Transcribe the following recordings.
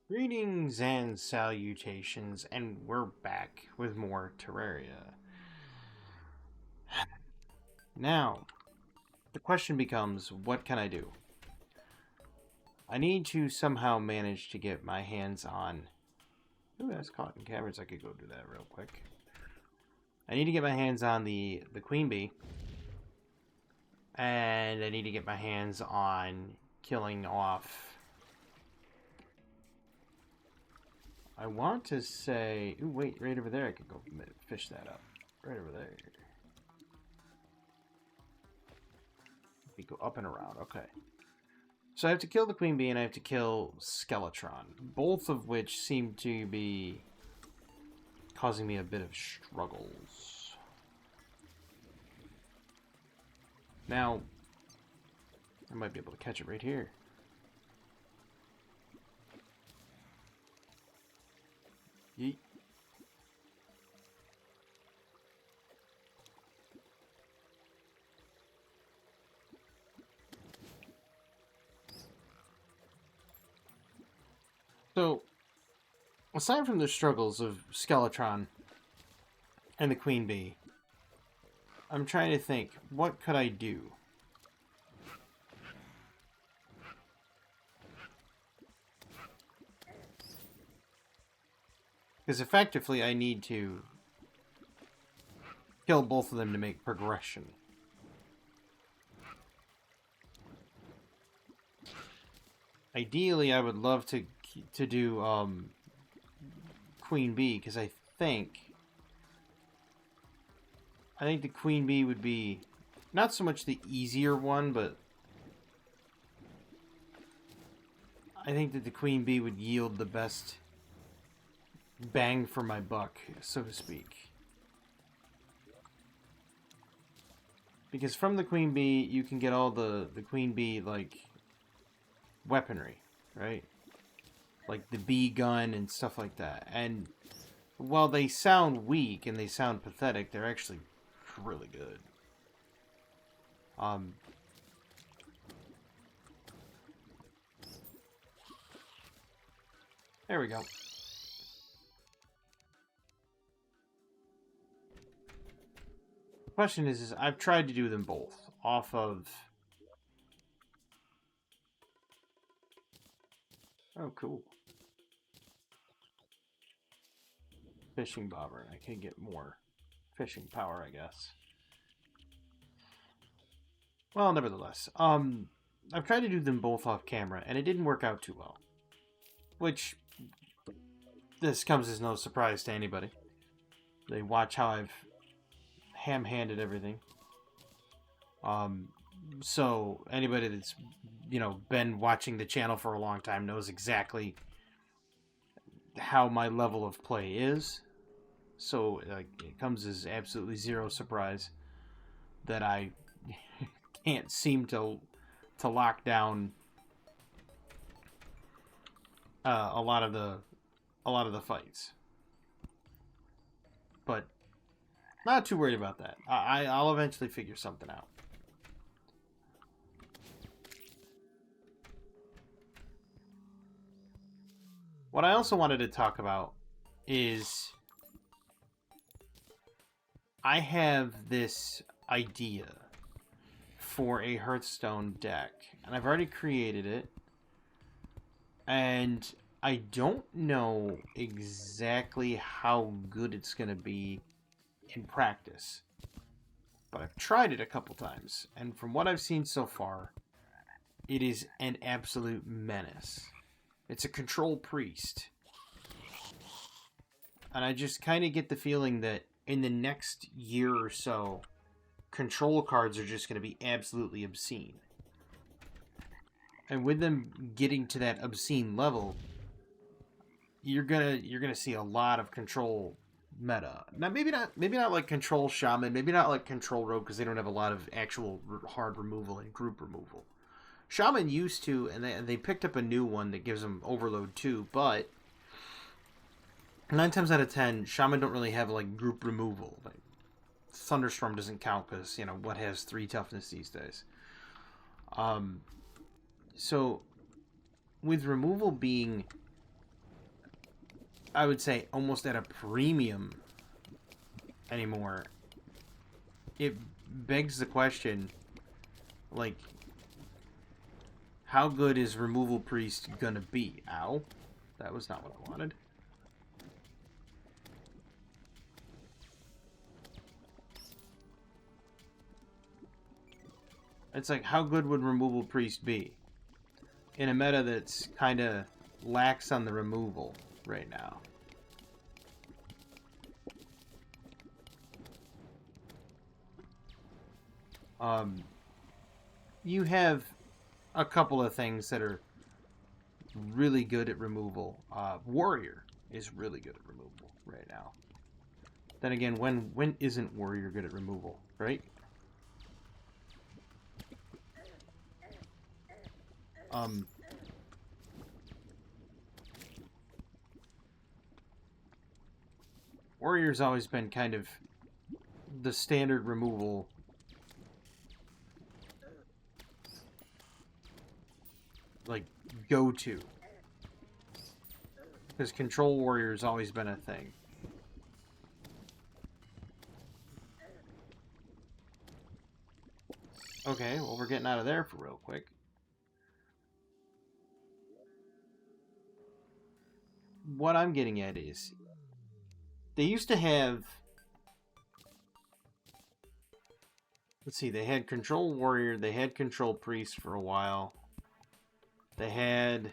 Greetings and salutations, and we're back with more Terraria. Now, the question becomes, what can I do? I need to somehow manage to get my hands on... Ooh, that's cotton caverns. I could go do that real quick. I need to get my hands on the queen bee. And I need to get my hands on killing off... I want to say... Ooh, wait, right over there I could go fish that up. Right over there. We go up and around. Okay. So I have to kill the queen bee and I have to kill Skeletron. Both of which seem to be causing me a bit of struggles. Now, I might be able to catch it right here. Yeet. So, aside from the struggles of Skeletron and the queen bee, I'm trying to think, what could I do? Because effectively I need to kill both of them to make progression. Ideally, I would love to do queen bee, because I think the queen bee would be not so much the easier one, but I think that the queen bee would yield the best bang for my buck, so to speak. Because from the queen bee, you can get all the queen bee, like, weaponry, right? Like the bee gun and stuff like that. And while they sound weak and they sound pathetic, they're actually really good. There we go. The question is I've tried to do them both off of... Oh, cool. Fishing bobber. I can get more fishing power, I guess. Well, nevertheless. I've tried to do them both off camera, and it didn't work out too well. Which, this comes as no surprise to anybody. They watch how I've ham-handed everything. So anybody that's, been watching the channel for a long time knows exactly how my level of play is. So it comes as absolutely zero surprise that I can't seem to lock down a lot of the fights. But not too worried about that. I'll eventually figure something out. What I also wanted to talk about is I have this idea for a Hearthstone deck, and I've already created it, and I don't know exactly how good it's going to be in practice, but I've tried it a couple times, and from what I've seen so far, it is an absolute menace. It's a control priest, and I just kind of get the feeling that in the next year or so, control cards are just going to be absolutely obscene. And with them getting to that obscene level, you're gonna see a lot of control meta. Now maybe not like control shaman, maybe not like control rogue, because they don't have a lot of actual hard removal and group removal. Shaman used to, and they picked up a new one that gives them overload too, but 9 times out of 10, Shaman don't really have like group removal. Like Thunderstorm doesn't count because, what has 3 toughness these days. So with removal being I would say, almost at a premium anymore, it begs the question, like, how good is Removal Priest gonna be? Ow. That was not what I wanted. It's like, how good would Removal Priest be? In a meta that's kind of lax on the removal right now. You have a couple of things that are really good at removal. Warrior is really good at removal right now. Then again, when isn't Warrior good at removal, right? Warrior's always been kind of the standard removal. Like, go-to. Because Control Warrior's always been a thing. Okay, well, we're getting out of there for real quick. What I'm getting at is, they used to have... Let's see, they had Control Warrior, they had Control Priest for a while. They had...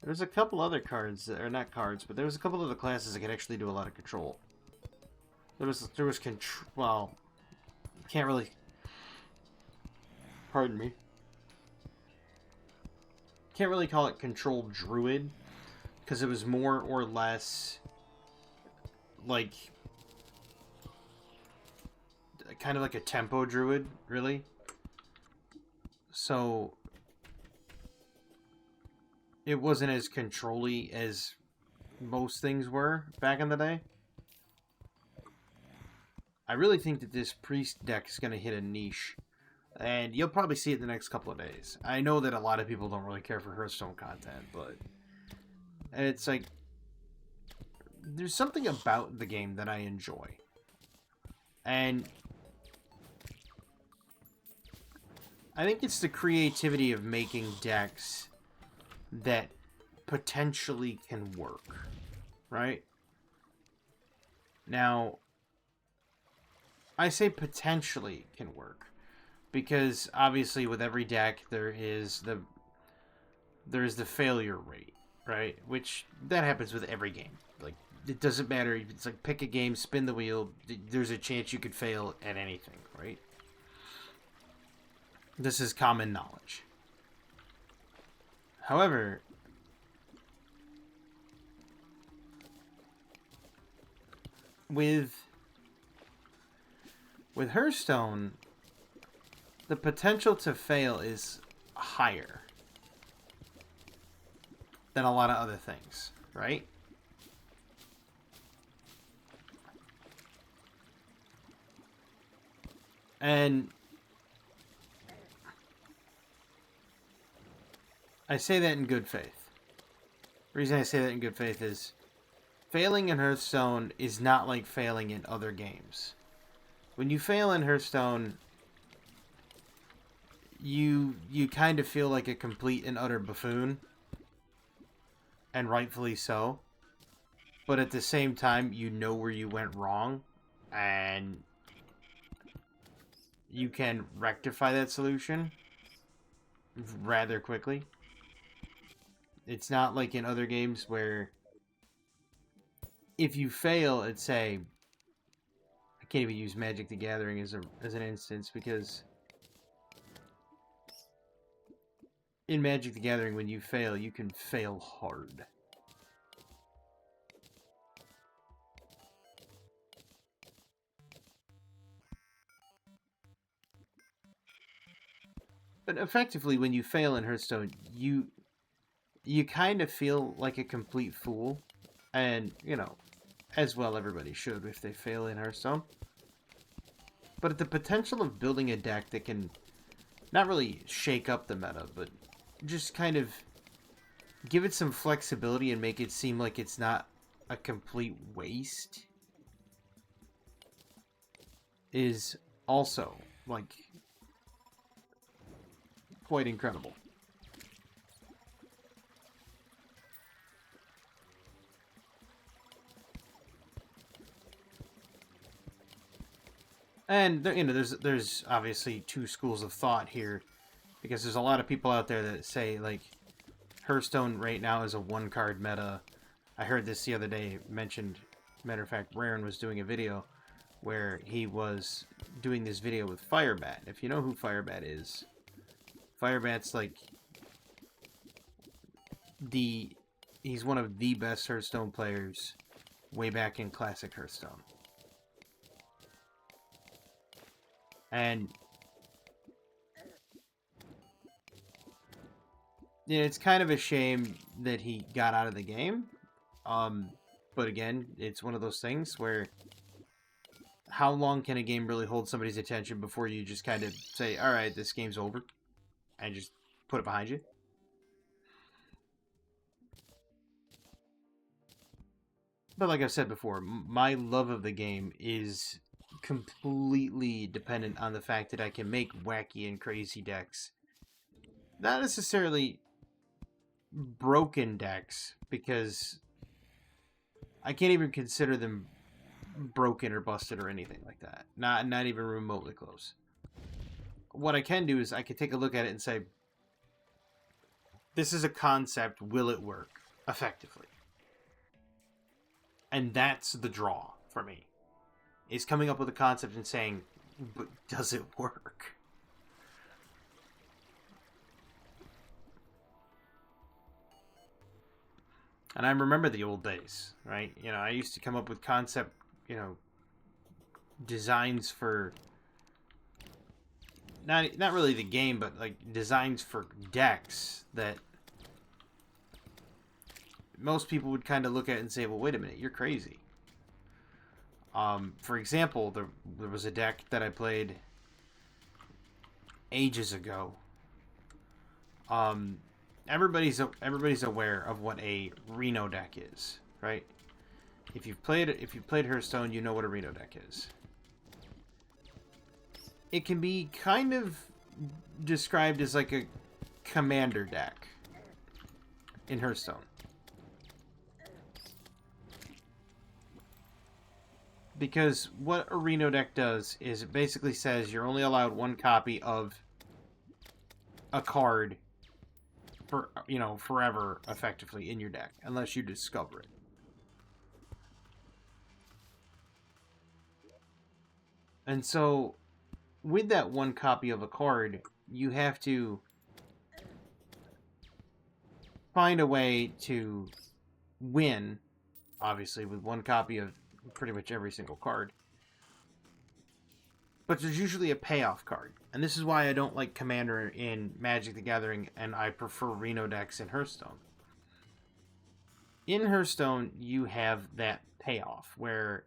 There was a couple other cards, or not cards, but there was a couple other classes that could actually do a lot of control. There was control... Well, can't really... Pardon me. Can't really call it Control Druid, because it was more or less like kind of like a tempo druid, really. So it wasn't as control-y as most things were back in the day. I really think that this priest deck is going to hit a niche, and you'll probably see it in the next couple of days. I know that a lot of people don't really care for Hearthstone content, but it's like, there's something about the game that I enjoy. And I think it's the creativity of making decks that potentially can work, right? Now, I say potentially can work because obviously with every deck there is the failure rate, right? Which that happens with every game. Like, it doesn't matter. It's like, pick a game, spin the wheel. There's a chance you could fail at anything, right? This is common knowledge. However, with Hearthstone, the potential to fail is higher than a lot of other things, right? And I say that in good faith. The reason I say that in good faith is failing in Hearthstone is not like failing in other games. When you fail in Hearthstone, you kind of feel like a complete and utter buffoon. And rightfully so. But at the same time, you know where you went wrong. And you can rectify that solution rather quickly. It's not like in other games where if you fail at, say... I can't even use Magic the Gathering as an instance, because in Magic the Gathering, when you fail, you can fail hard. But effectively, when you fail in Hearthstone, you kind of feel like a complete fool. And, you know, as well everybody should if they fail in Hearthstone. But the potential of building a deck that can not really shake up the meta, but just kind of give it some flexibility and make it seem like it's not a complete waste is also, like, quite incredible. And you know, there's obviously two schools of thought here, because there's a lot of people out there that say like Hearthstone right now is a one card meta. I heard this the other day mentioned. Matter of fact, Raren was doing a video where he was doing this video with Firebat. If you know who Firebat is, Firebat's like he's one of the best Hearthstone players way back in Classic Hearthstone. And yeah, it's kind of a shame that he got out of the game. But again, it's one of those things where how long can a game really hold somebody's attention before you just kind of say, all right, this game's over, and just put it behind you? But like I've said before, my love of the game is completely dependent on the fact that I can make wacky and crazy decks. Not necessarily broken decks, because I can't even consider them broken or busted or anything like that. Not even remotely close. What I can do is I can take a look at it and say, this is a concept, will it work effectively? And that's the draw for me. Is coming up with a concept and saying, but does it work? And I remember the old days, right? You know, I used to come up with concept, you know, designs for not really the game, but like designs for decks that most people would kind of look at and say, well, wait a minute, you're crazy. For example, there was a deck that I played ages ago. Everybody's aware of what a Reno deck is, right? If you've played Hearthstone, you know what a Reno deck is. It can be kind of described as like a commander deck in Hearthstone. Because what a Reno deck does is it basically says you're only allowed one copy of a card for, you know, forever, effectively, in your deck, unless you discover it. And so, with that one copy of a card, you have to find a way to win, obviously, with one copy of pretty much every single card. But there's usually a payoff card. And this is why I don't like Commander in Magic the Gathering, and I prefer Reno decks in Hearthstone. In Hearthstone, you have that payoff, where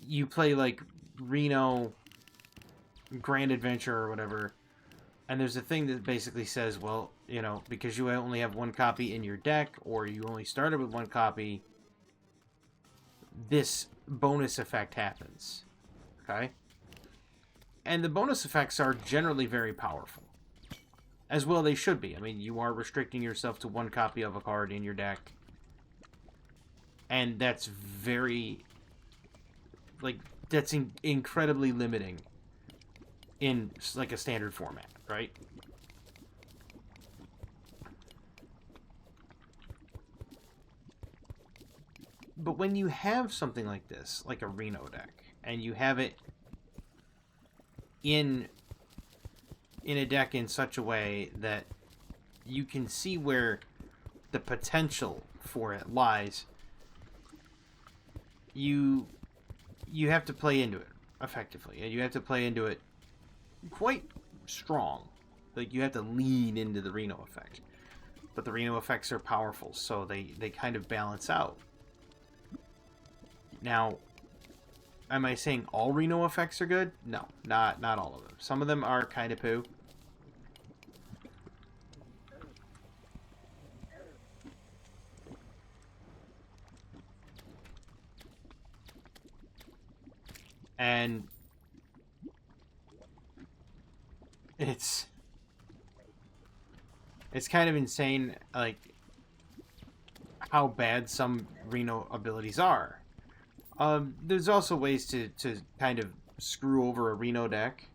you play like Reno Grand Adventure or whatever, and there's a thing that basically says, well, you know, because you only have one copy in your deck, or you only started with one copy, this bonus effect happens. Okay? And the bonus effects are generally very powerful. As well they should be. I mean, you are restricting yourself to one copy of a card in your deck. And that's very... like, that's incredibly limiting in, like, a standard format, right? But when you have something like this, like a Reno deck, and you have it in a deck in such a way that you can see where the potential for it lies, you have to play into it effectively, and you have to play into it quite strong. Like, you have to lean into the Reno effect. But the Reno effects are powerful, so they kind of balance out. Now, am I saying all Reno effects are good? No, not all of them. Some of them are kind of poo. And it's kind of insane, like, how bad some Reno abilities are. There's also ways to kind of screw over a Reno deck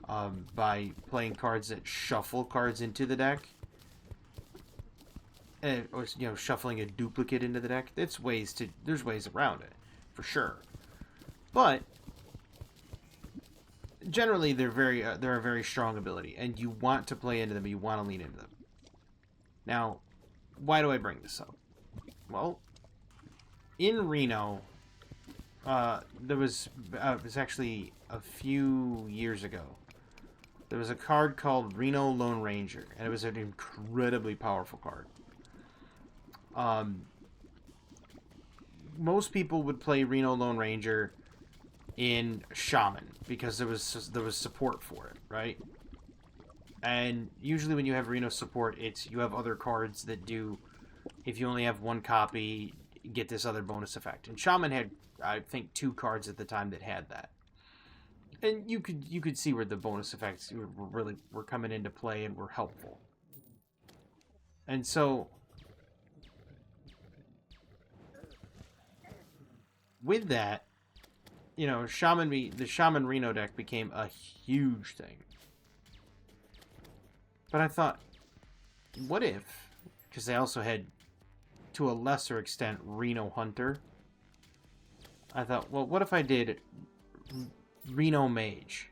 by playing cards that shuffle cards into the deck. Or, you know, shuffling a duplicate into the deck. There's ways around it, for sure. But generally, they're a very strong ability, and you want to play into them. You want to lean into them. Now, why do I bring this up? Well, in Reno, there was it was actually a few years ago. There was a card called Reno Lone Ranger, and it was an incredibly powerful card. Most people would play Reno Lone Ranger in Shaman because there was support for it, right? And usually when you have Reno support, you have other cards that do, if you only have one copy, get this other bonus effect. And Shaman had, I think, 2 cards at the time that had that. And you could see where the bonus effects were coming into play and were helpful. And so with that, you know, the Shaman Reno deck became a huge thing. But I thought, what if, because they also had, to a lesser extent, Reno Hunter. I thought, well, what if I did Reno Mage?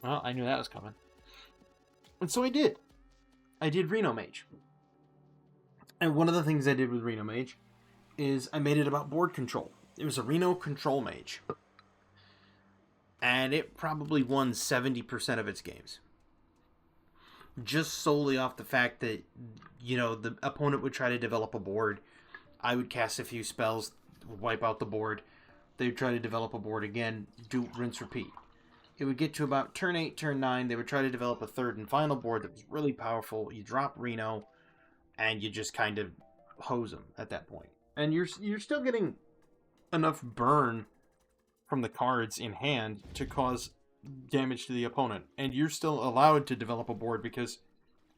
Well, I knew that was coming. And so I did. I did Reno Mage. And one of the things I did with Reno Mage is I made it about board control. It was a Reno Control Mage. And it probably won 70% of its games. Just solely off the fact that, you know, the opponent would try to develop a board. I would cast a few spells, wipe out the board. They would try to develop a board again, do rinse, repeat. It would get to about turn 8, turn 9. They would try to develop a third and final board that was really powerful. You drop Reno, and you just kind of hose them at that point. And you're still getting enough burn from the cards in hand to cause damage to the opponent. And you're still allowed to develop a board because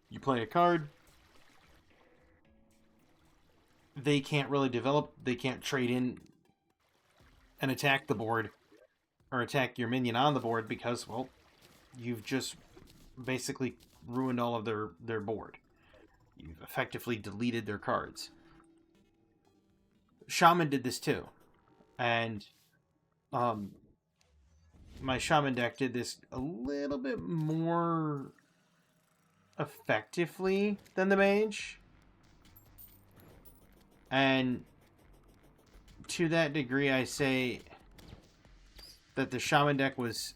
you play a card. They can't really develop. They can't trade in and attack the board or attack your minion on the board because, well, you've just basically ruined all of their board. You've effectively deleted their cards. Shaman did this too. And my Shaman deck did this a little bit more effectively than the Mage. And to that degree, I say that the Shaman deck was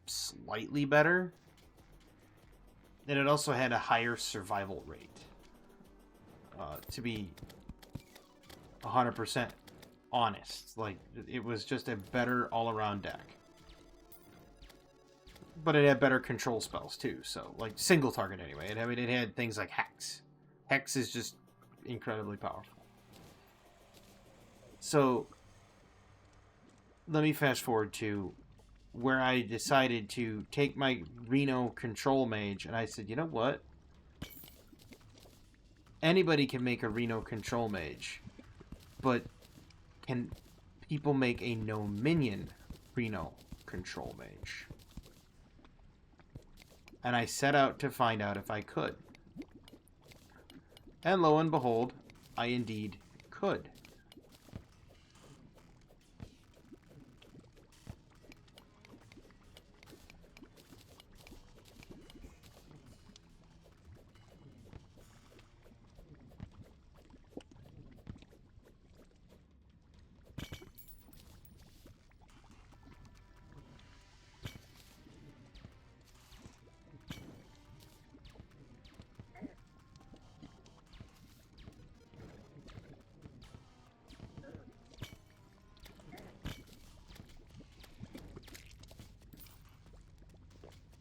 slightly better. And it also had a higher survival rate. To be 100% honest. Like, it was just a better all-around deck. But it had better control spells, too. So, like, single target anyway. It had things like Hex. Hex is just incredibly powerful. So, let me fast forward to where I decided to take my Reno Control Mage, and I said, you know what? Anybody can make a Reno Control Mage, but can people make a no-minion Reno Control Mage? And I set out to find out if I could. And lo and behold, I indeed could.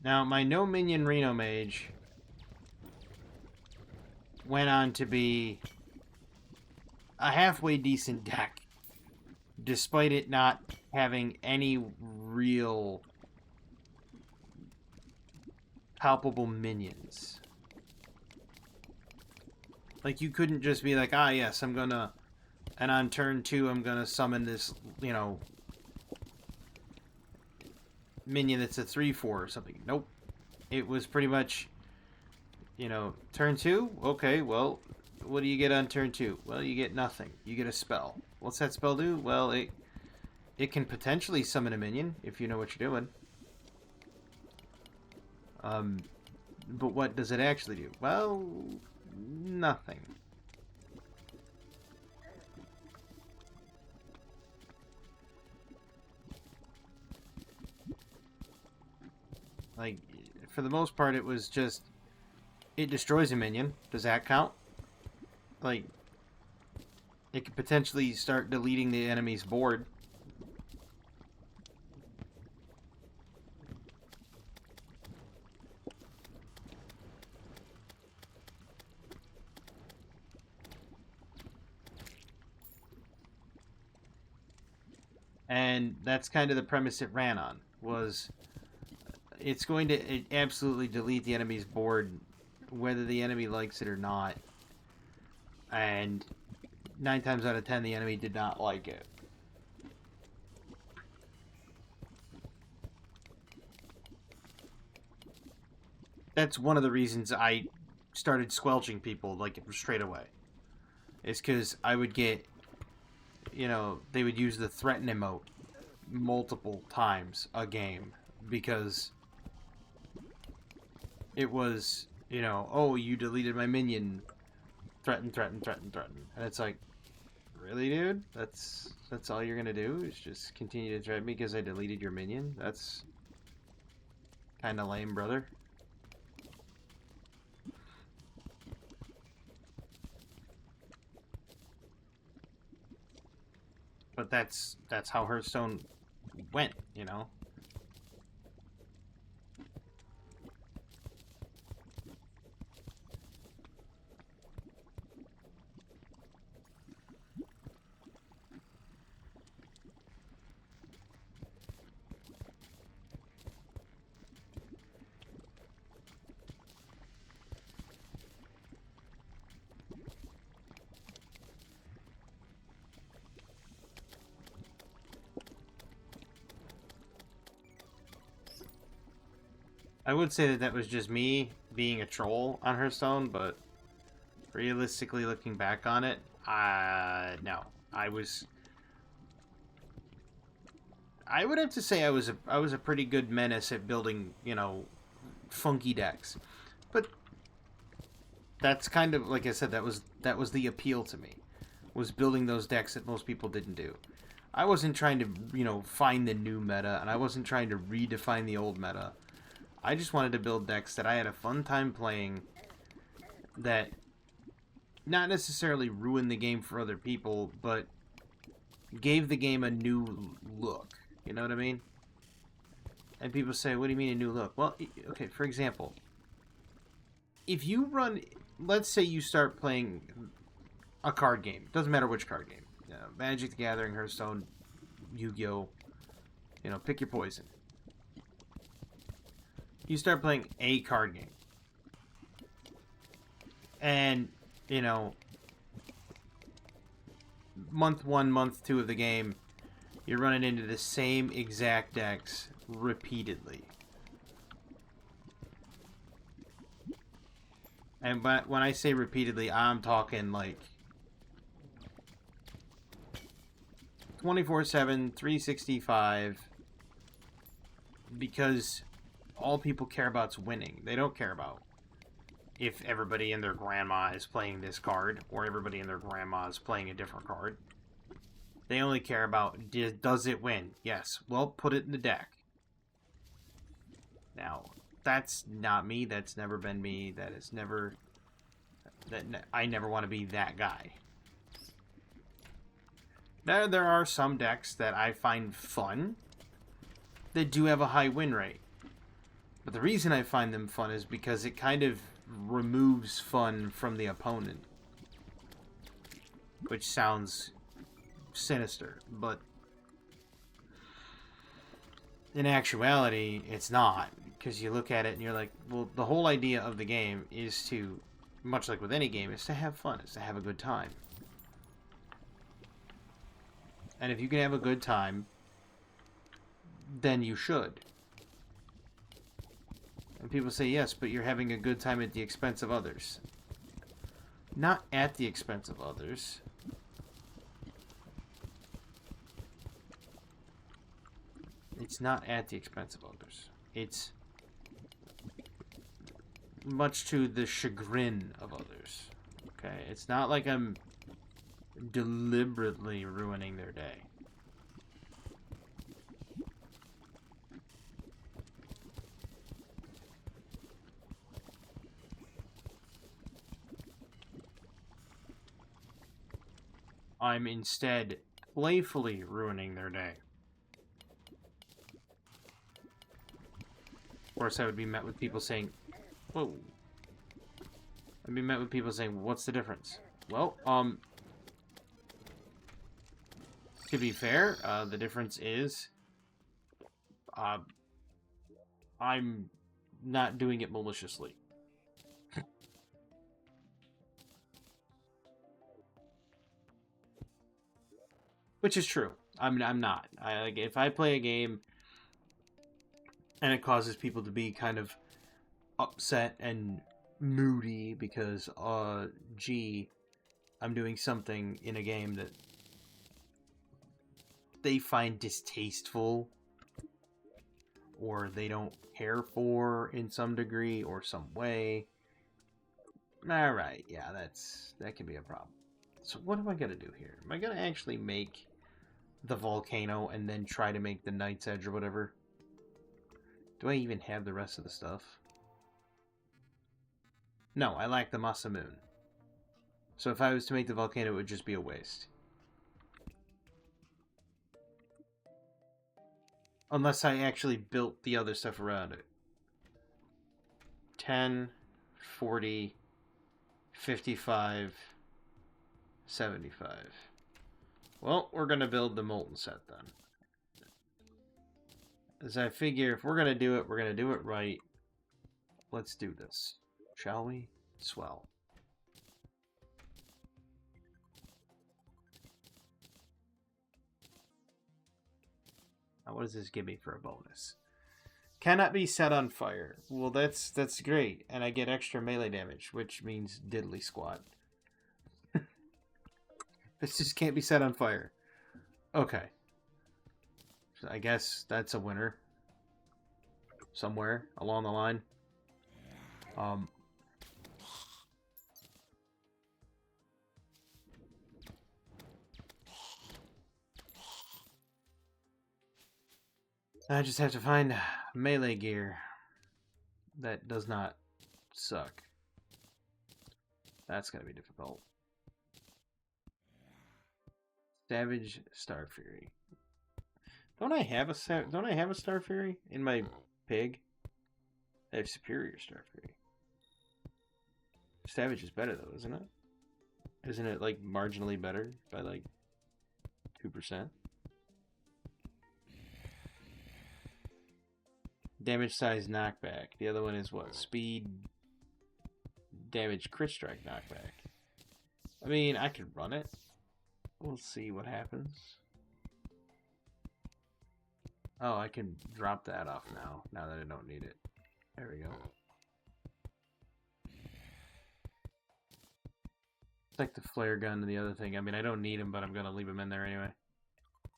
Now, my no-minion Reno Mage went on to be a halfway decent deck, despite it not having any real palpable minions. Like, you couldn't just be like, ah, yes, I'm gonna... And on turn 2, I'm gonna summon this, you know, minion that's a 3/4 or something. Nope. It was pretty much, you know, turn 2? Okay, well, what do you get on turn 2? Well, you get nothing. You get a spell. What's that spell do? Well, it can potentially summon a minion, if you know what you're doing. But what does it actually do? Well, nothing. Like, for the most part, it was just... It destroys a minion. Does that count? Like, it could potentially start deleting the enemy's board. And that's kind of the premise it ran on, was it's going to absolutely delete the enemy's board, whether the enemy likes it or not. And 9 times out of 10, the enemy did not like it. That's one of the reasons I started squelching people, like, straight away. It's because I would get, you know, they would use the threaten emote multiple times a game, because it was, you know, oh, you deleted my minion, threaten, threaten, threaten, threaten. And it's like, really, dude? That's all you're gonna do, is just continue to threaten me because I deleted your minion? That's kind of lame, brother. But that's how Hearthstone went, you know? I would say that was just me being a troll on Hearthstone, but realistically looking back on it, no. I would have to say I was a pretty good menace at building, you know, funky decks. But that's kind of, like I said, that was the appeal to me, was building those decks that most people didn't do. I wasn't trying to, you know, find the new meta, and I wasn't trying to redefine the old meta. I just wanted to build decks that I had a fun time playing, that not necessarily ruined the game for other people, but gave the game a new look. You know what I mean? And people say, what do you mean a new look? Well, okay, for example, if you run, let's say you start playing a card game. Doesn't matter which card game. Magic the Gathering, Hearthstone, Yu-Gi-Oh! You know, pick your poison. You start playing a card game. And, you know, month 1, month 2 of the game, you're running into the same exact decks repeatedly. And when I say repeatedly, I'm talking like 24/7, 365, because all people care about is winning. They don't care about if everybody and their grandma is playing this card, or everybody and their grandma is playing a different card. They only care about, does it win? Yes. Well, put it in the deck. Now, that's not me. That's never been me. That is never... I never want to be that guy. Now, there are some decks that I find fun that do have a high win rate. But the reason I find them fun is because it kind of removes fun from the opponent. Which sounds sinister, but in actuality, it's not. Because you look at it and you're like, well, the whole idea of the game is to, much like with any game, is to have fun, is to have a good time. And if you can have a good time, then you should. And people say, yes, but you're having a good time at the expense of others. Not at the expense of others. It's not at the expense of others. It's much to the chagrin of others. Okay? It's not like I'm deliberately ruining their day. I'm instead playfully ruining their day. Of course, I would be met with people saying, whoa. I'd be met with people saying, what's the difference? Well, to be fair, the difference is, I'm not doing it maliciously. Which is true. I'm not. Like, if I play a game and it causes people to be kind of upset and moody because, gee, I'm doing something in a game that they find distasteful or they don't care for in some degree or some way. Alright, yeah, that can be a problem. So what am I going to do here? Am I going to actually make the volcano and then try to make the Night's Edge or whatever? Do I even have the rest of the stuff? No, I lack the Masamune. So if I was to make the volcano, it would just be a waste. Unless I actually built the other stuff around it. 10, 40, 55, 75. Well, we're going to build the Molten set then. As I figure, if we're going to do it, we're going to do it right. Let's do this. Shall we? Swell. Now, what does this give me for a bonus? Cannot be set on fire. Well, that's great. And I get extra melee damage, which means diddly squat. This just can't be set on fire. Okay. So I guess that's a winner. Somewhere along the line. I just have to find melee gear that does not suck. That's gonna be difficult. Savage Star Fury. Don't I have a Star Fury in my pig? I have Superior Star Fury. Savage is better though, isn't it? Isn't it like marginally better by like 2%? Damage size knockback. The other one is what? Speed, damage, crit strike knockback. I mean, I could run it. We'll see what happens. Oh, I can drop that off now that I don't need it. There we go. It's like the flare gun and the other thing. I mean, I don't need them, but I'm going to leave them in there anyway.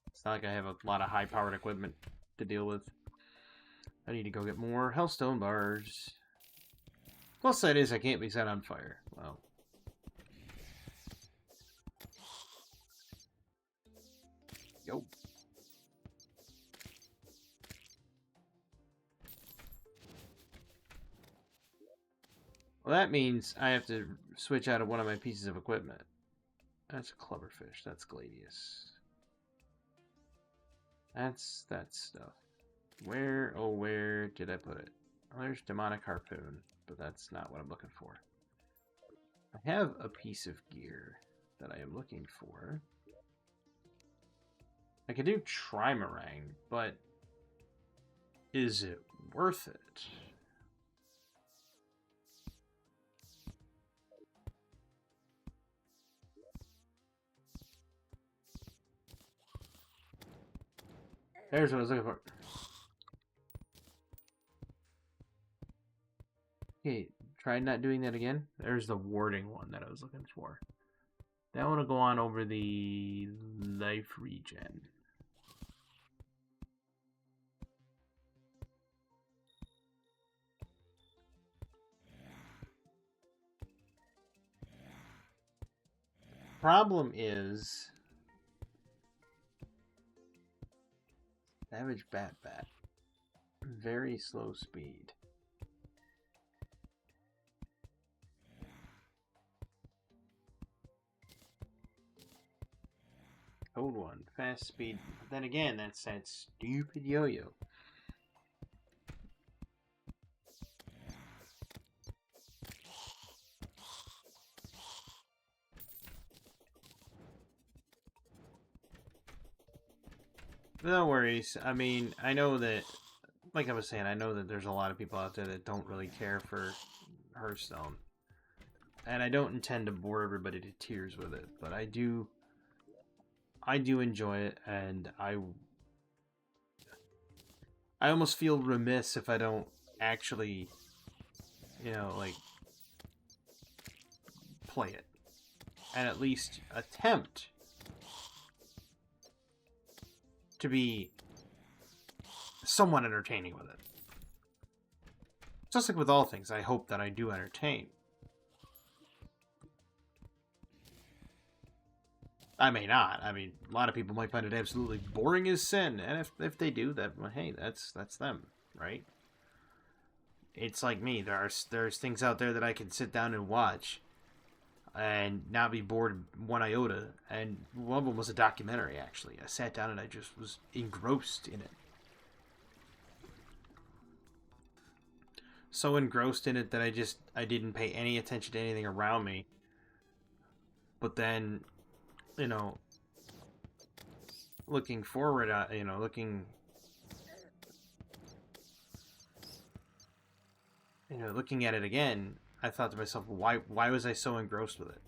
It's not like I have a lot of high-powered equipment to deal with. I need to go get more Hellstone bars. Plus, side is I can't be set on fire. Well. Yo. Well, that means I have to switch out of one of my pieces of equipment. That's a clubberfish. That's Gladius. That's that stuff. Where, oh, where did I put it? Well, there's demonic harpoon, but that's not what I'm looking for. I have a piece of gear that I am looking for. I could do trimarang, but is it worth it? There's what I was looking for. Okay, try not doing that again. There's the warding one that I was looking for. Now I want to go on over the life regen. Problem is Savage Bat. Very slow speed. Code 1, fast speed. But then again, that's that stupid yo-yo. No worries. I mean, I know that, like I was saying, I know that there's a lot of people out there that don't really care for Hearthstone. And I don't intend to bore everybody to tears with it, but I do enjoy it, and I almost feel remiss if I don't actually, you know, like, play it. And at least attempt to be somewhat entertaining with it. Just like with all things, I hope that I do entertain. I may not. I mean, a lot of people might find it absolutely boring as sin, and if they do that, well, hey, that's them, right? It's like me. There's things out there that I can sit down and watch, and not be bored one iota. And one of them was a documentary. Actually, I sat down and I just was engrossed in it. So engrossed in it that I didn't pay any attention to anything around me. But then, you know, looking forward, looking at it again, I thought to myself, why was I so engrossed with it?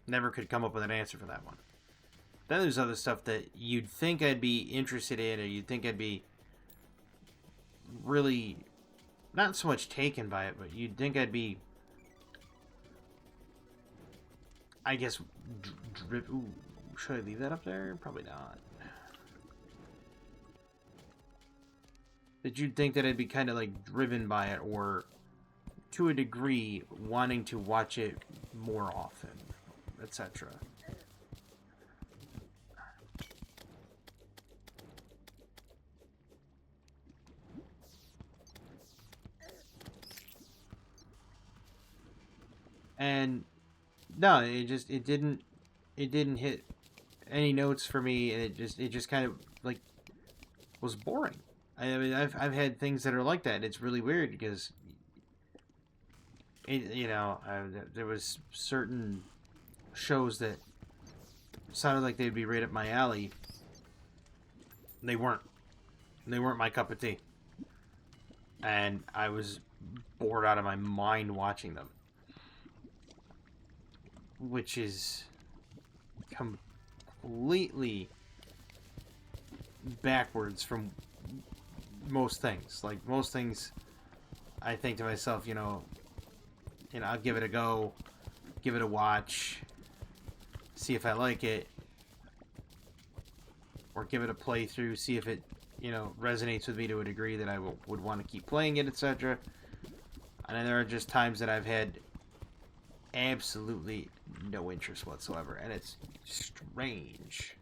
Never could come up with an answer for that one. Then there's other stuff that you'd think I'd be interested in, or you'd think I'd be really not so much taken by it, but you'd think I'd be, I guess, ooh, should I leave that up there? Probably not. That you'd think that I'd be kind of like driven by it, or to a degree wanting to watch it more often, etc. And no, it didn't hit any notes for me, and it just kind of like was boring. I mean, I've had things that are like that. It's really weird because there was certain shows that sounded like they'd be right up my alley. They weren't. They weren't my cup of tea, and I was bored out of my mind watching them, which is completely backwards from most things. Like most things, I think to myself, I'll give it a go, give it a watch, see if I like it, or give it a playthrough, see if it, resonates with me to a degree that I would want to keep playing it, etc. And then there are just times that I've had absolutely no interest whatsoever, and it's strange.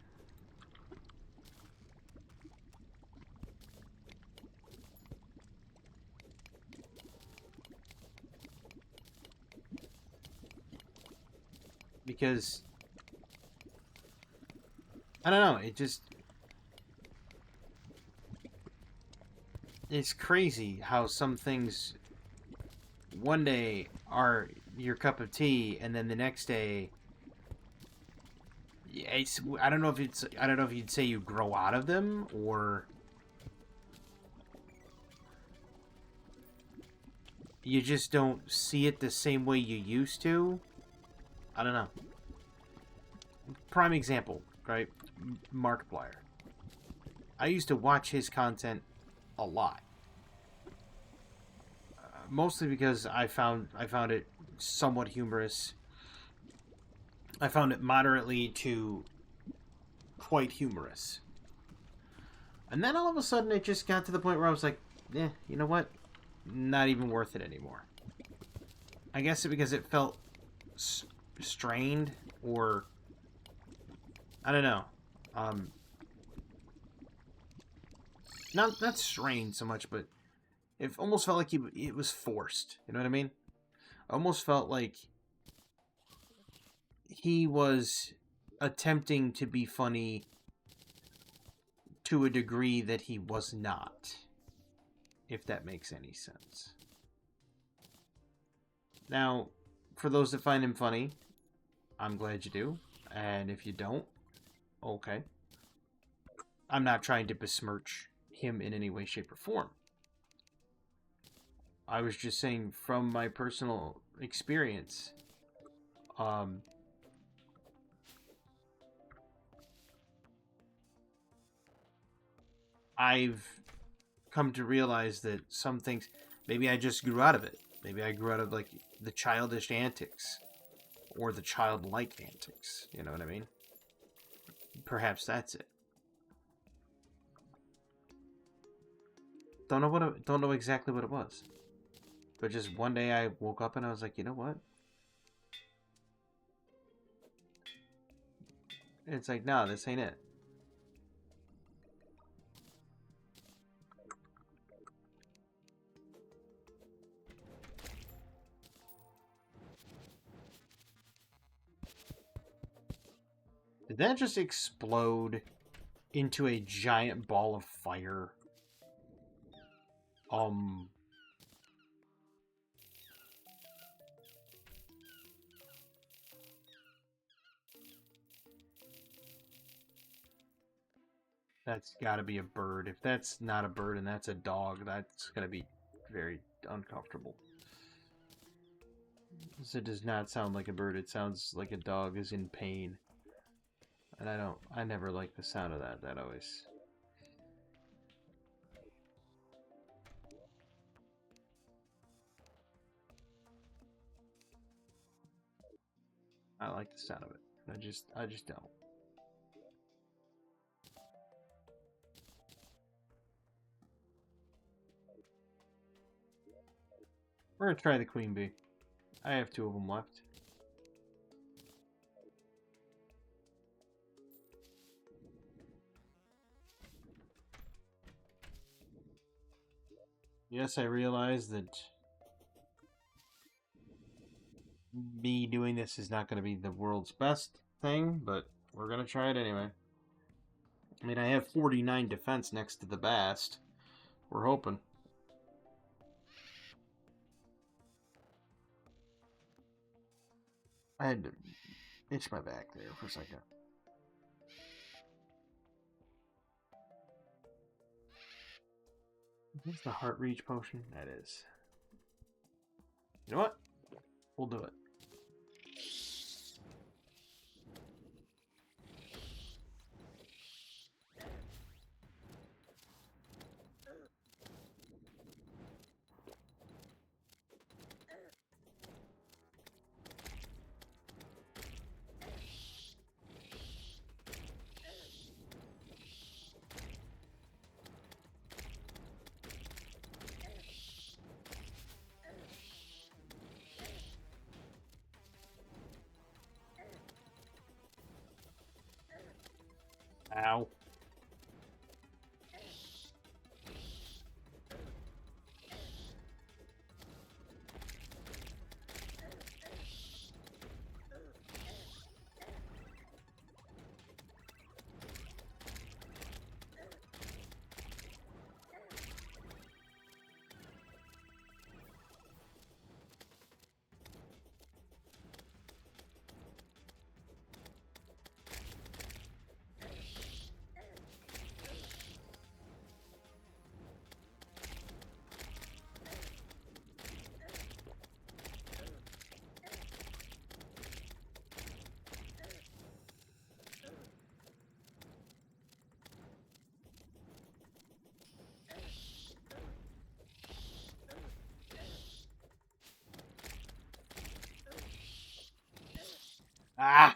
Because I don't know, it just it's crazy how some things one day are your cup of tea, and then the next day, I don't know if I don't know if you'd say you grow out of them, or you just don't see it the same way you used to. I don't know. Prime example, right? Markiplier. I used to watch his content a lot, mostly because I found it somewhat humorous. I found it moderately to quite humorous. And then all of a sudden it just got to the point where I was like, yeah, you know what? Not even worth it anymore. I guess because it felt strained, or I don't know. Not strained so much, but it almost felt like it was forced. You know what I mean? I almost felt like he was attempting to be funny to a degree that he was not, if that makes any sense. Now, for those that find him funny, I'm glad you do. And if you don't, okay. I'm not trying to besmirch him in any way, shape, or form. I was just saying from my personal experience, I've come to realize that some things, maybe I just grew out of it. Maybe I grew out of, like, the childish antics, or the childlike antics. You know what I mean? Perhaps that's it. Don't know exactly what it was. But just one day I woke up and I was like, you know what? It's like, no, this ain't it. Did that just explode into a giant ball of fire? That's gotta be a bird. If that's not a bird and that's a dog, that's gonna be very uncomfortable. It does not sound like a bird. It sounds like a dog is in pain. And I never like the sound of that. That always... I like the sound of it. I just don't. We're gonna try the queen bee. I have 2 of them left. Yes, I realize that me doing this is not going to be the world's best thing, but we're going to try it anyway. I mean, I have 49 defense next to the bast. We're hoping. I had to itch my back there for a second. Is this the heart reach potion? That is. You know what? We'll do it. Ow. Ah!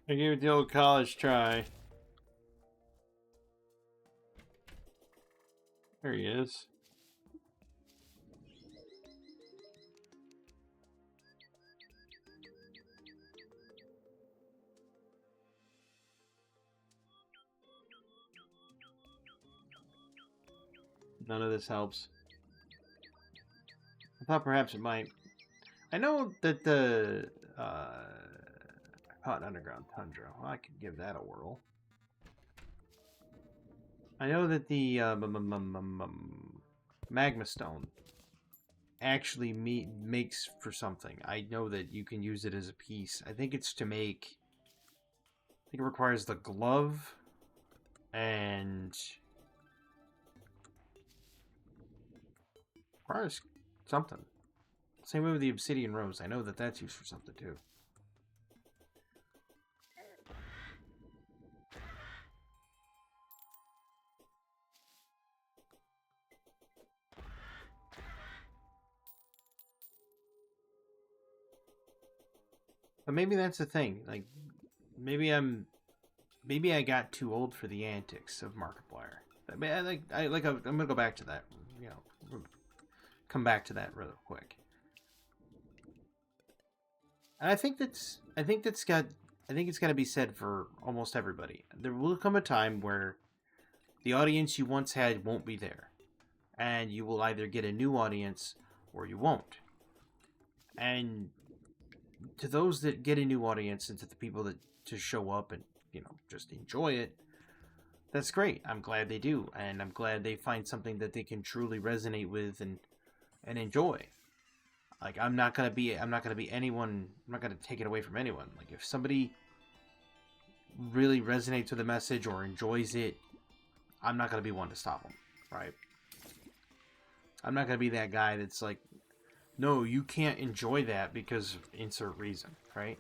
I gave it the old college try. There he is. None of this helps. I thought perhaps it might. I know that the hot underground tundra. Well, I could give that a whirl. I know that the magma stone actually makes for something. I know that you can use it as a piece. I think it's to make. I think it requires the glove and requires something. Same way with the obsidian rose. I know that that's used for something too. But maybe that's the thing. Like, maybe I got too old for the antics of Markiplier. I'm gonna go back to that. You know, come back to that real quick. And I think it's got to be said for almost everybody. There will come a time where the audience you once had won't be there, and you will either get a new audience or you won't. And to those that get a new audience and to the people that to show up and just enjoy it, that's great. I'm glad they do, and I'm glad they find something that they can truly resonate with and enjoy. Like, I'm not gonna be anyone. I'm not gonna take it away from anyone. Like, if somebody really resonates with the message or enjoys it, I'm not gonna be one to stop them, right? I'm not gonna be that guy that's like, no, you can't enjoy that because insert reason, right?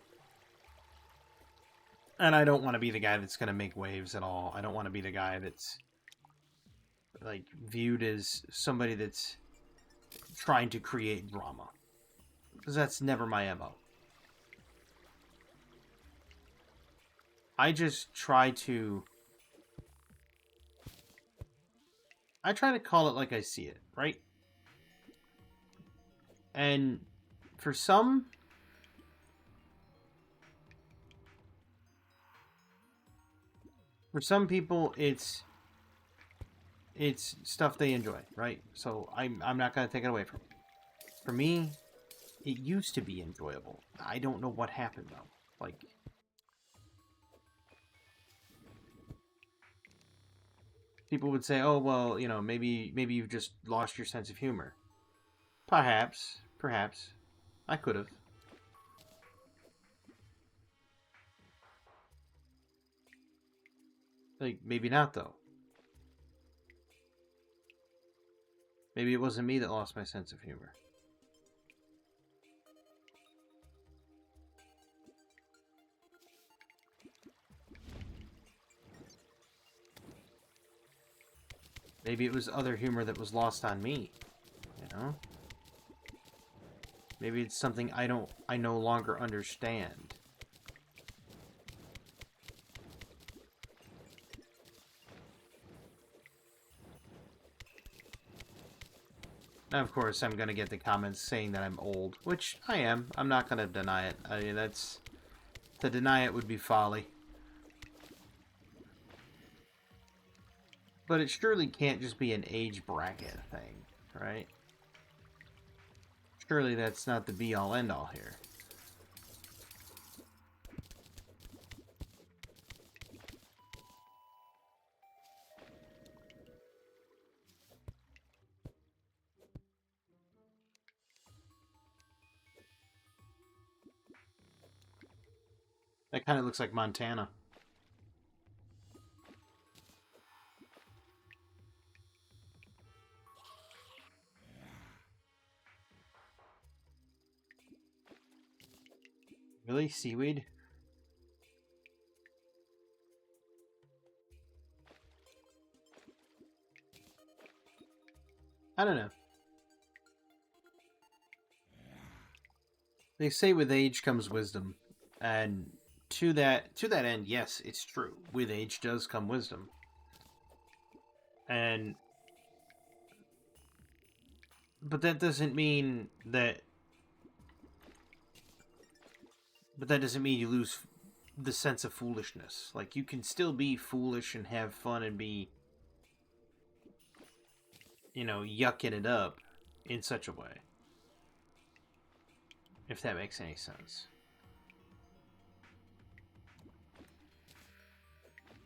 And I don't want to be the guy that's gonna make waves at all. I don't want to be the guy that's like viewed as somebody that's trying to create drama, because that's never my MO. I just try to call it like I see it, right? And for some people it's stuff they enjoy, right? So I'm not going to take it away from them. For me, it used to be enjoyable. I don't know what happened though. Like, people would say, "Oh, well, maybe you've just lost your sense of humor." Perhaps, I could have. Like, maybe not though. Maybe it wasn't me that lost my sense of humor. Maybe it was other humor that was lost on me, you know? Maybe it's something I no longer understand. Now, of course, I'm going to get the comments saying that I'm old, which I am. I'm not going to deny it. I mean, to deny it would be folly. But it surely can't just be an age bracket thing, right? Surely that's not the be-all, end-all here. That kind of looks like Montana. Really? Seaweed? I don't know. They say with age comes wisdom, and to that end, yes, it's true. With age does come wisdom, and but that doesn't mean that. But that doesn't mean you lose the sense of foolishness. Like you can still be foolish and have fun and be, yucking it up in such a way. If that makes any sense.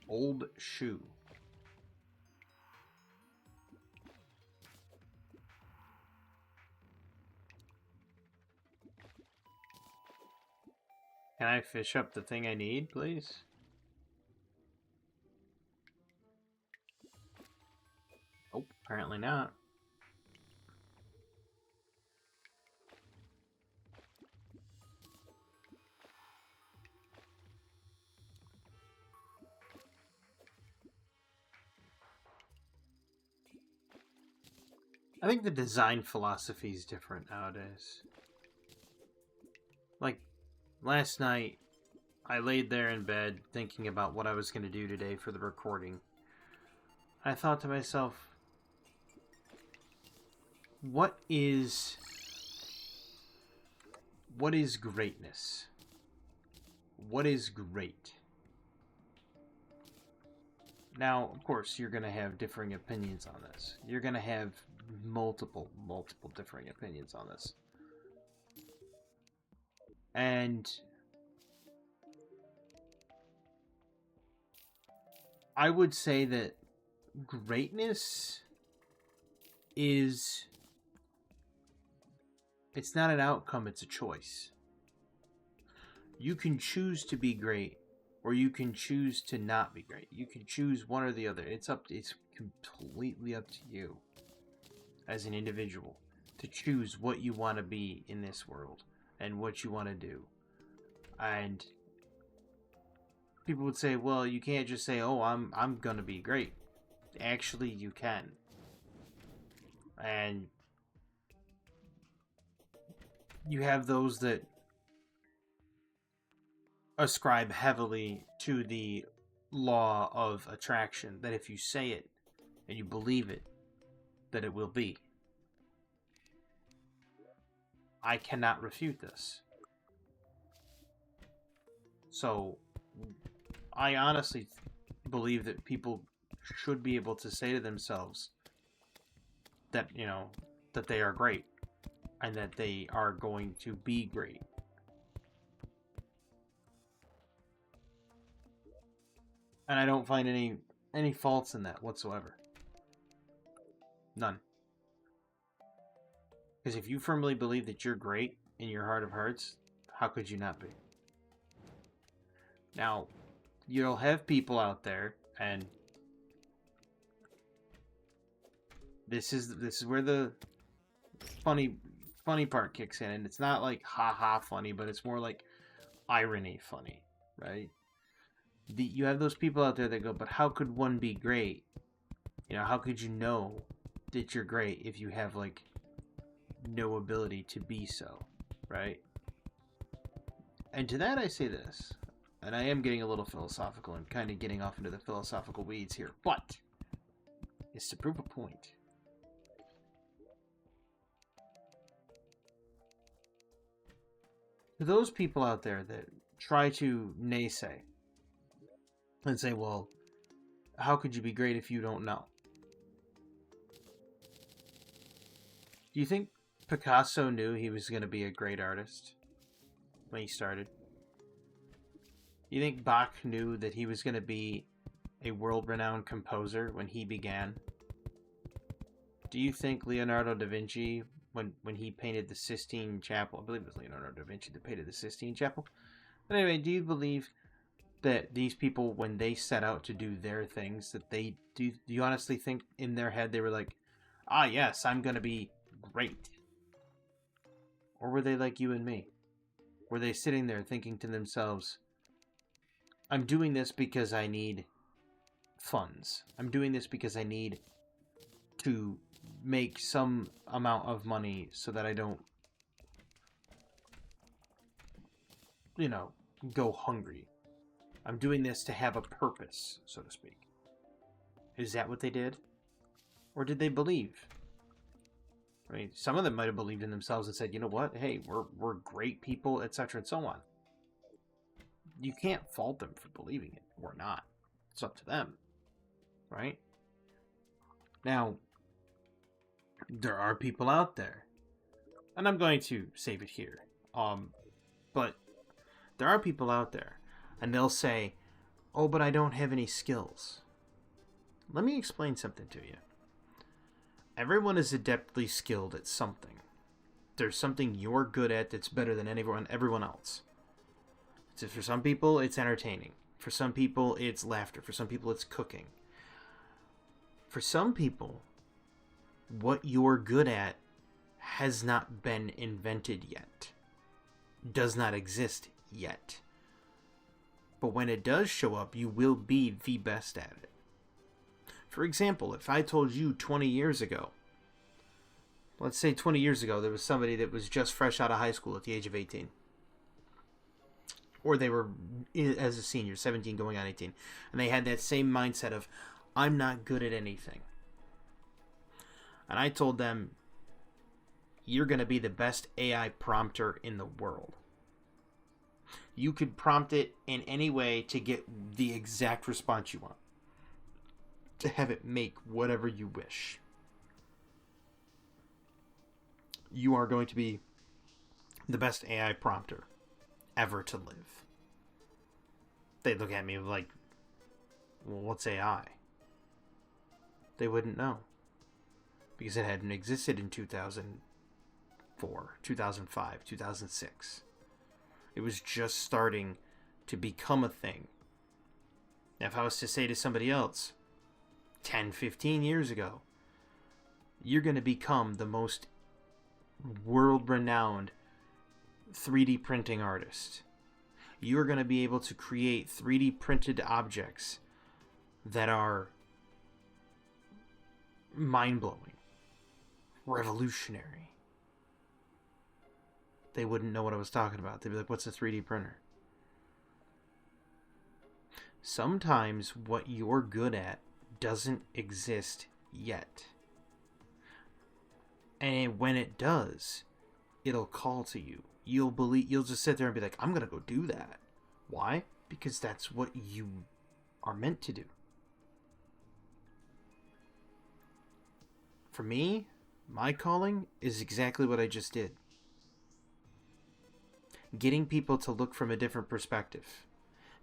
Old shoe. Can I fish up the thing I need, please? Oh, apparently not. I think the design philosophy is different nowadays. Like, last night, I laid there in bed thinking about what I was going to do today for the recording. I thought to myself, what is greatness? What is great? Now, of course, you're going to have differing opinions on this. You're going to have multiple differing opinions on this. And I would say that greatness is... It's not an outcome, it's a choice. You can choose to be great, or you can choose to not be great. You can choose one or the other. It's completely up to you as an individual to choose what you want to be in this world and what you want to do. And people would say, well, you can't just say, oh, I'm going to be great. Actually, you can. And you have those that ascribe heavily to the law of attraction, that if you say it and you believe it, that it will be. I cannot refute this. So, I honestly believe that people should be able to say to themselves that, that they are great and that they are going to be great. And I don't find any faults in that whatsoever. None. Because if you firmly believe that you're great in your heart of hearts, how could you not be? Now, you'll have people out there, and this is where the funny part kicks in, and it's not like ha funny, but it's more like irony funny, right? You have those people out there that go, but how could one be great? How could you know that you're great if you have like no ability to be so, right? And to that I say this, and I am getting a little philosophical and kind of getting off into the philosophical weeds here, but it's to prove a point. To those people out there that try to naysay and say, well, how could you be great if you don't know? Do you think Picasso knew he was going to be a great artist when he started? Do you think Bach knew that he was going to be a world-renowned composer when he began? Do you think Leonardo da Vinci, when he painted the Sistine Chapel, I believe it was Leonardo da Vinci that painted the Sistine Chapel? But anyway, do you believe that these people, when they set out to do their things, that they do you honestly think in their head they were like, ah yes, I'm gonna be great? Or were they like you and me, Were they sitting there thinking to themselves, I'm doing this because I need funds. I'm doing this because I need to make some amount of money so that I don't, go hungry. I'm doing this to have a purpose, so to speak. Is that what they did? Or did they believe? I mean, some of them might have believed in themselves and said, you know what? Hey, we're great people, etc. and so on. You can't fault them for believing it or not. It's up to them, right? Now, there are people out there, and I'm going to save it here. But there are people out there, and they'll say, "Oh, but I don't have any skills." Let me explain something to you. Everyone is adeptly skilled at something. There's something you're good at that's better than everyone else. So for some people, it's entertaining. For some people, it's laughter. For some people, it's cooking. For some people, what you're good at has not been invented yet. Does not exist yet. But when it does show up, you will be the best at it. For example, if I told you 20 years ago, let's say 20 years ago, there was somebody that was just fresh out of high school at the age of 18. Or they were, as a senior, 17 going on 18. And they had that same mindset of, I'm not good at anything. And I told them, you're going to be the best AI prompter in the world. You could prompt it in any way to get the exact response you want. To have it make whatever you wish. You are going to be the best AI prompter ever to live. They'd look at me like, well, what's AI? They wouldn't know. Because it hadn't existed in 2004, 2005, 2006. It was just starting to become a thing. Now, if I was to say to somebody else, 10, 15 years ago, you're going to become the most world-renowned 3D printing artist. You're going to be able to create 3D printed objects that are mind-blowing, revolutionary. They wouldn't know what I was talking about. They'd be like, what's a 3D printer? Sometimes what you're good at doesn't exist yet. And when it does, it'll call to you. You'll just sit there and be like, I'm going to go do that. Why? Because that's what you are meant to do. For me, my calling is exactly what I just did. Getting people to look from a different perspective.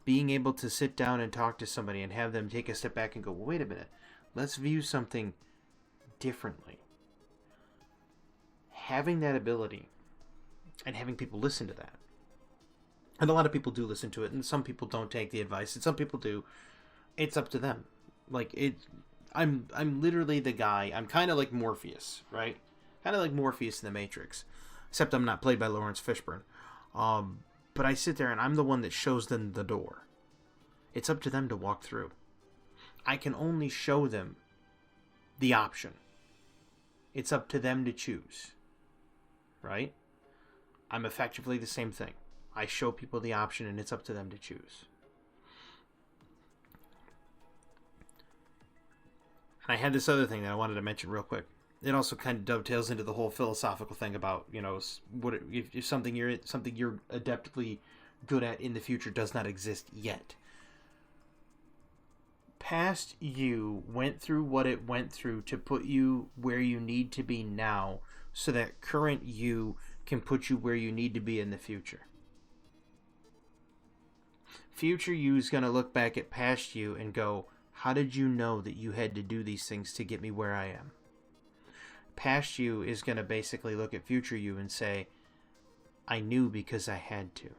Being able to sit down and talk to somebody and have them take a step back and go, well, wait a minute, let's view something differently. Having that ability and having people listen to that. And a lot of people do listen to it, and some people don't take the advice, and some people do. It's up to them. I'm literally the guy. I'm kind of like Morpheus, right? Kind of like Morpheus in the Matrix, except I'm not played by Lawrence Fishburne. But I sit there and I'm the one that shows them the door. It's up to them to walk through. I can only show them the option. It's up to them to choose. Right? I'm effectively the same thing. I show people the option and it's up to them to choose. And I had this other thing that I wanted to mention real quick. It also kind of dovetails into the whole philosophical thing about, if something you're adeptly good at in the future does not exist yet. Past you went through what it went through to put you where you need to be now, so that current you can put you where you need to be in the future. Future you is going to look back at past you and go, how did you know that you had to do these things to get me where I am? Past you is going to basically look at future you and say, I knew because I had to.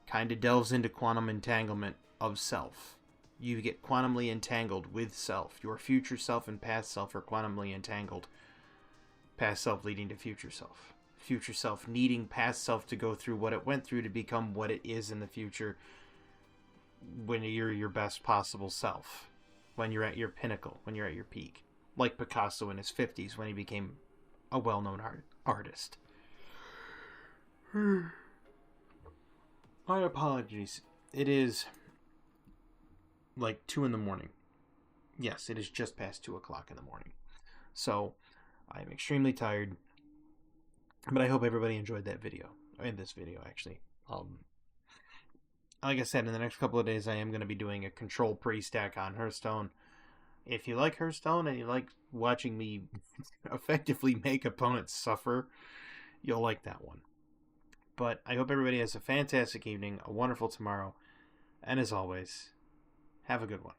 Kind of delves into quantum entanglement of self. You get quantumly entangled with self. Your future self and past self are quantumly entangled. Past self leading to future self. future self needing past self to go through what it went through to become what it is in the future when you're your best possible self, when you're at your pinnacle, when you're at your peak, like Picasso in his 50s when he became a well-known artist. My apologies. It is like 2 in the morning. Yes, it is just past 2 o'clock in the morning. So, I am extremely tired. But I hope everybody enjoyed that video. In this video, actually. Like I said, in the next couple of days, I am going to be doing a control pre-stack on Hearthstone. If you like Hearthstone and you like watching me effectively make opponents suffer, you'll like that one. But I hope everybody has a fantastic evening, a wonderful tomorrow, and as always, have a good one.